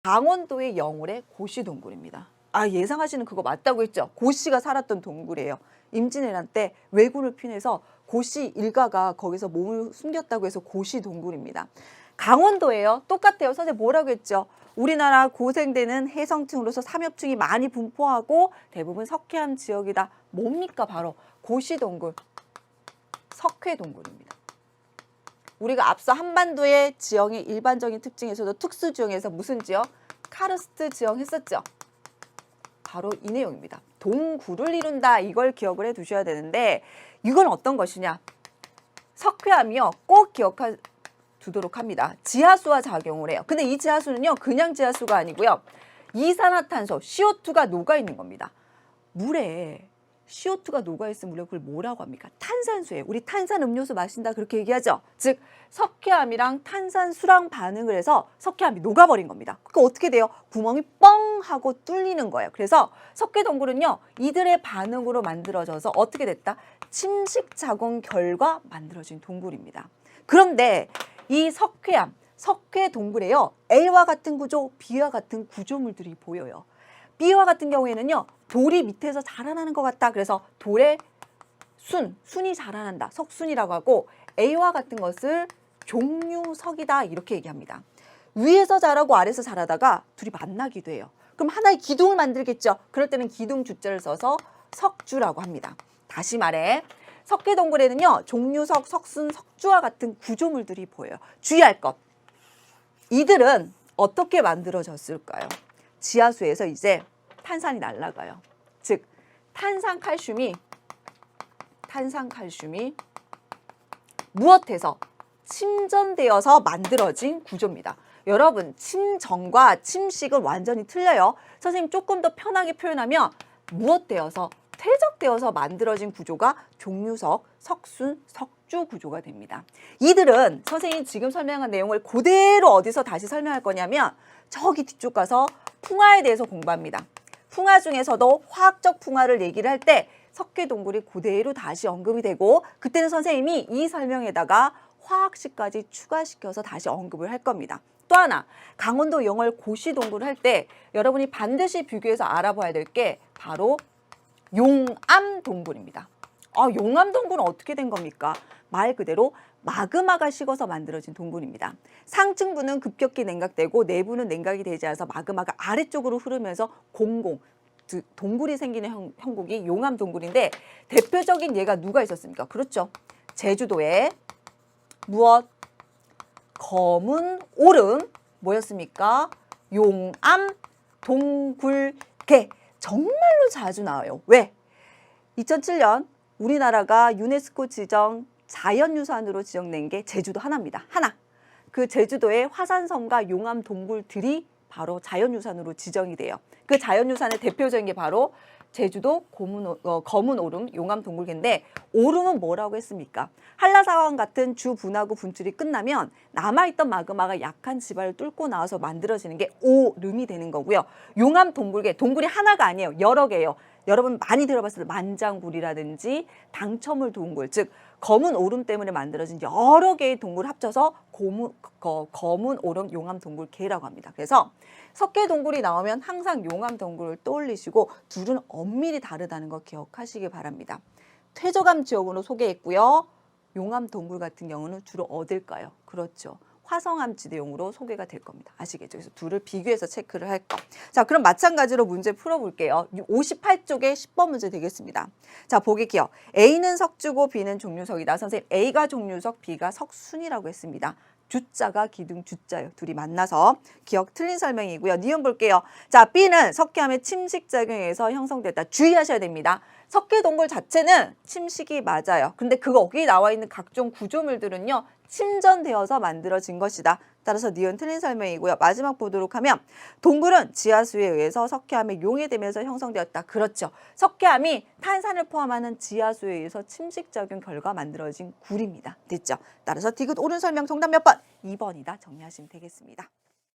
강원도의 영월의 고시 동굴입니다. 아, 예상하시는 그거 맞다고 했죠? 고시가 살았던 동굴이에요. 임진왜란 때 왜군을 피해서 고시 일가가 거기서 몸을 숨겼다고 해서 고시 동굴입니다. 강원도예요. 똑같아요. 선생님 뭐라고 했죠? 우리나라 고생되는 해성층으로서 삼엽층이 많이 분포하고 대부분 석회암 지역이다. 뭡니까? 바로 고시 동굴, 석회 동굴입니다. 우리가 앞서 한반도의 지형의 일반적인 특징에서도 특수 지형에서 무슨 지형? 카르스트 지형 했었죠. 바로 이 내용입니다. 동굴을 이룬다. 이걸 기억을 해 두셔야 되는데 이건 어떤 것이냐? 석회암이요. 꼭 기억해 두도록 합니다. 지하수와 작용을 해요. 근데 이 지하수는요. 그냥 지하수가 아니고요. 이산화탄소, CO2가 녹아있는 겁니다. 물에 CO2가 녹아있으면 우리가 그걸 뭐라고 합니까? 탄산수예요. 우리 탄산음료수 마신다 그렇게 얘기하죠. 즉 석회암이랑 탄산수랑 반응을 해서 석회암이 녹아버린 겁니다. 그러니까 어떻게 돼요? 구멍이 뻥 하고 뚫리는 거예요. 그래서 석회동굴은요. 이들의 반응으로 만들어져서 어떻게 됐다? 침식 작용 결과 만들어진 동굴입니다. 그런데 이 석회암, 석회동굴에요. A와 같은 구조, B와 같은 구조물들이 보여요. B와 같은 경우에는요. 돌이 밑에서 자라나는 것 같다. 그래서 돌의 순이 자라난다. 석순이라고 하고 A와 같은 것을 종류석이다. 이렇게 얘기합니다. 위에서 자라고 아래에서 자라다가 둘이 만나기도 해요. 그럼 하나의 기둥을 만들겠죠. 그럴 때는 기둥 주자를 써서 석주라고 합니다. 다시 말해 석회동굴에는요. 종류석, 석순, 석주와 같은 구조물들이 보여요. 주의할 것. 이들은 어떻게 만들어졌을까요? 지하수에서 이제 탄산이 날아가요. 즉 탄산칼슘이 무엇해서? 침전되어서 만들어진 구조입니다. 여러분 침전과 침식은 완전히 틀려요. 선생님 조금 더 편하게 표현하면 무엇되어서? 퇴적되어서 만들어진 구조가 종류석, 석순, 석주 구조가 됩니다. 이들은 선생님이 지금 설명한 내용을 그대로 어디서 다시 설명할 거냐면 저기 뒤쪽 가서 풍화에 대해서 공부합니다. 풍화 중에서도 화학적 풍화를 얘기를 할 때 석회동굴이 그대로 다시 언급이 되고 그때는 선생님이 이 설명에다가 화학식까지 추가시켜서 다시 언급을 할 겁니다. 또 하나 강원도 영월 고시동굴을 할 때 여러분이 반드시 비교해서 알아봐야 될 게 바로 용암동굴입니다. 용암동굴은 어떻게 된 겁니까? 말 그대로 마그마가 식어서 만들어진 동굴입니다. 상층부는 급격히 냉각되고 내부는 냉각이 되지 않아서 마그마가 아래쪽으로 흐르면서 동굴이 생기는 형국이 용암동굴인데 대표적인 예가 누가 있었습니까? 그렇죠. 제주도에 무엇? 검은 오름 뭐였습니까? 용암동굴개. 정말로 자주 나와요. 왜? 2007년 우리나라가 유네스코 지정 자연유산으로 지정된 게 제주도 하나입니다. 하나. 그 제주도의 화산섬과 용암동굴들이 바로 자연유산으로 지정이 돼요. 그 자연유산의 대표적인 게 바로 제주도 검은 오름 용암동굴개인데 오름은 뭐라고 했습니까? 한라산과 같은 주분화구 분출이 끝나면 남아있던 마그마가 약한 지발을 뚫고 나와서 만들어지는 게 오름이 되는 거고요. 용암동굴개, 동굴이 하나가 아니에요. 여러 개예요. 여러분 많이 들어봤을 때 만장굴이라든지 당첨을 동굴, 즉 검은 오름 때문에 만들어진 여러 개의 동굴을 합쳐서 검은 오름 용암동굴개라고 합니다. 그래서 석회동굴이 나오면 항상 용암동굴을 떠올리시고 둘은 엄밀히 다르다는 거 기억하시기 바랍니다. 퇴적암 지역으로 소개했고요. 용암동굴 같은 경우는 주로 어딜까요? 그렇죠. 화성암 지대용으로 소개가 될 겁니다. 아시겠죠? 그래서 둘을 비교해서 체크를 할 거. 자, 그럼 마찬가지로 문제 풀어볼게요. 58쪽에 10번 문제 되겠습니다. 자, 보기요. A는 석주고 B는 종류석이다. 선생님, A가 종류석, B가 석순이라고 했습니다. 주자가 기둥 주자예요. 둘이 만나서 기억 틀린 설명이고요. 니은 볼게요. 자, B는 석회암의 침식작용에서 형성됐다. 주의하셔야 됩니다. 석회동굴 자체는 침식이 맞아요. 근데 거기에 나와 있는 각종 구조물들은요. 침전되어서 만들어진 것이다. 따라서 니은 틀린 설명이고요. 마지막 보도록 하면 동굴은 지하수에 의해서 석회암이 용해되면서 형성되었다. 그렇죠. 석회암이 탄산을 포함하는 지하수에 의해서 침식작용 결과 만들어진 굴입니다. 됐죠? 따라서 디귿 옳은 설명 정답 몇 번? 2번이다. 정리하시면 되겠습니다.